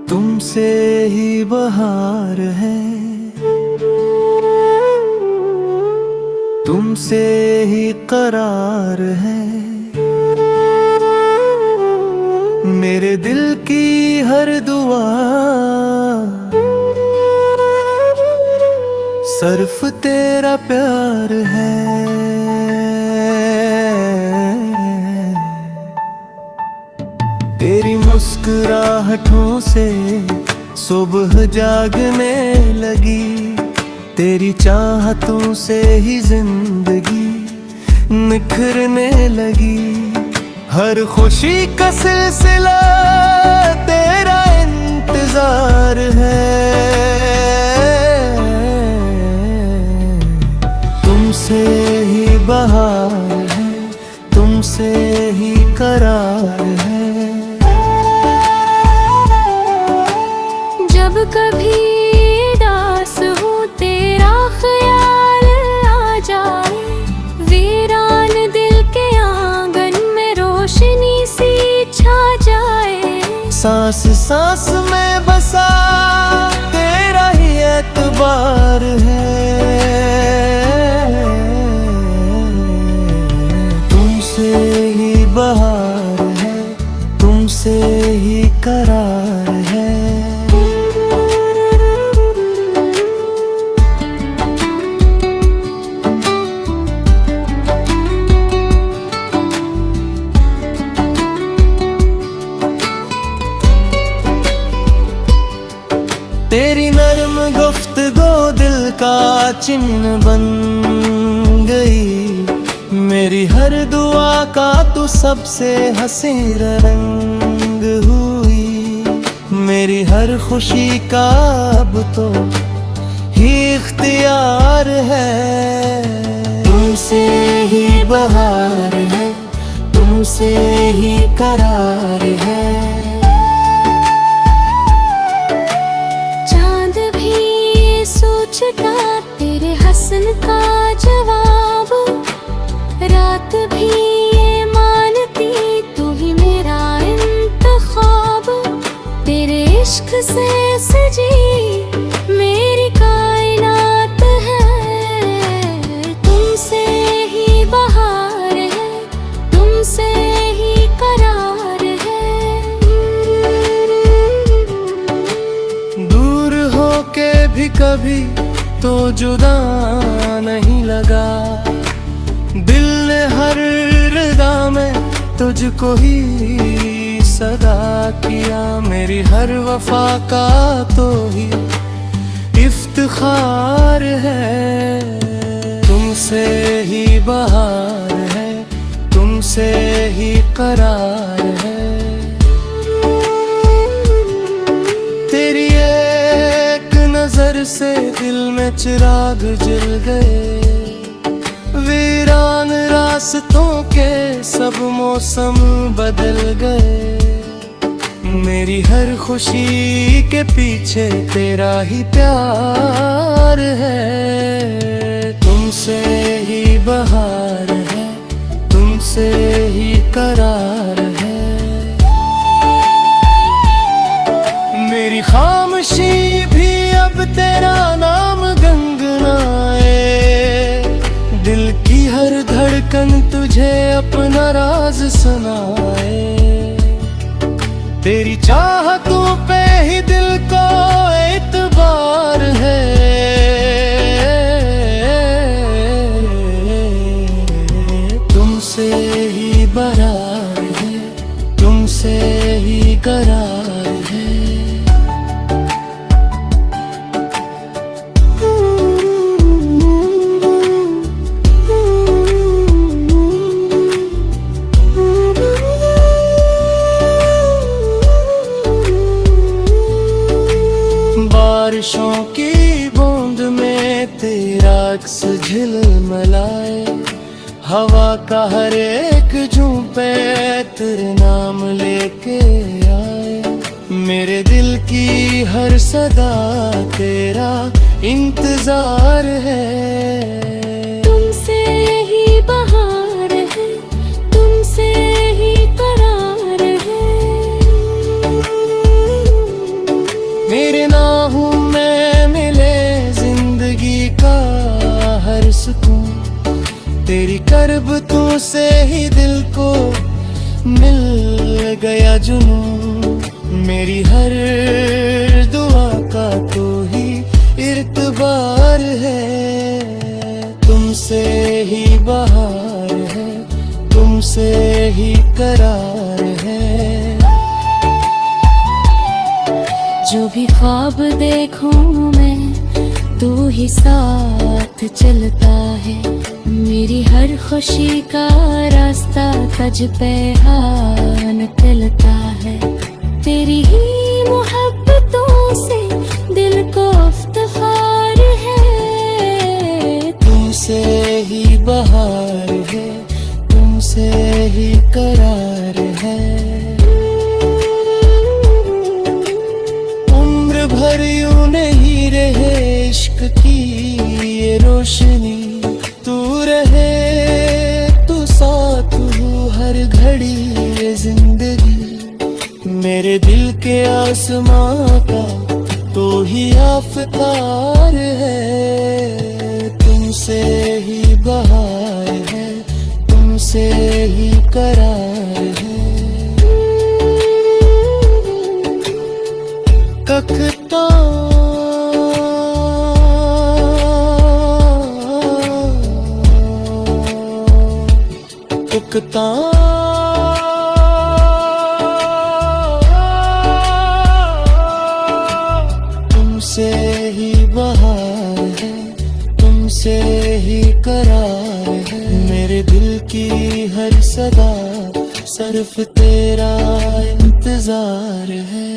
तुमसे ही बहार है, तुमसे ही करार है। मेरे दिल की हर दुआ सिर्फ तेरा प्यार है। तेरी मुस्कुराहटों से सुबह जागने लगी, तेरी चाहतों से ही जिंदगी निखरने लगी। हर खुशी का सिलसिला तेरा इंतजार है। तुमसे ही बहार है, तुमसे ही करार है। जब कभी उदास हो तेरा ख्याल आ जाए, वीरान दिल के आंगन में रोशनी सी छा जाए। सांस सांस में बसा तेरा ही एतबार है। तुमसे ही बहार है, तुमसे ही करार है। तेरी नरम गुफ्तगू दिल का चिन्ह बन गई। मेरी हर दुआ का तू सबसे हंसी रंग हुई। मेरी हर खुशी का अब तो ही इख्तियार है। तुमसे ही बहार है, तुमसे ही करार है। सोचता तेरे हसन का जवाब, रात भी ये मानती तू ही मेरा इंतखाब। तेरे इश्क से सजी मेरी कायनात है। तुमसे ही बहार है, तुमसे ही करार है। दूर होके भी कभी तो जुदा नहीं लगा, दिल ने हर रिदा में तुझको ही सदा किया। मेरी हर वफा का तो ही इफ्तिखार है। तुमसे ही बहार है, तुमसे ही करार है। तेरी एक नजर से दिल में चिराग जल गए। वीरान रास्तों के सब मौसम बदल गए। मेरी हर खुशी के पीछे तेरा ही प्यार है। तुमसे ही बहार है, तुमसे ही करार है। मेरी खामोशी भी अब तेरा नाम गुनगुनाए। दिल की हर धड़कन तुझे अपना राज सुनाए। तेरी चाहतों पे ही दिल को एतबार है। तुमसे ही बहार है, तुमसे ही करार है। बारिशों की बूंद में तेरा अक्स झिलमिलाए। हवा का हर एक झूंपे तेरे नाम लेके आए। मेरे दिल की हर सदा तेरा इंतजार है। तुमसे ही बहार है, तुमसे ही करार है। तेरी करबतों से ही दिल को मिल गया जुनून। मेरी हर दुआ का तो ही इर्तिबार है, तुमसे ही बहार है, तुमसे ही करार है। जो भी ख्वाब देखूं मैं तू ही साथ चलता है। मेरी हर खुशी का रास्ता तज पे हाँ निकलता है। तेरी ही मोहब्बतों से दिल को इफ्तिखार है। तुमसे ही बहार है, तुमसे ही करार है। उम्र भर यूं नहीं रहे इश्क की ये रोशनी, तू रहे तू साथ हो हर घड़ी ये जिंदगी। मेरे दिल के आसमां का तो ही आफतार है। तुमसे ही बहार है, तुमसे ही करार है। कखता उकता तुमसे ही बहार है, तुमसे ही करार है। मेरे दिल की हर सदा सिर्फ तेरा इंतजार है।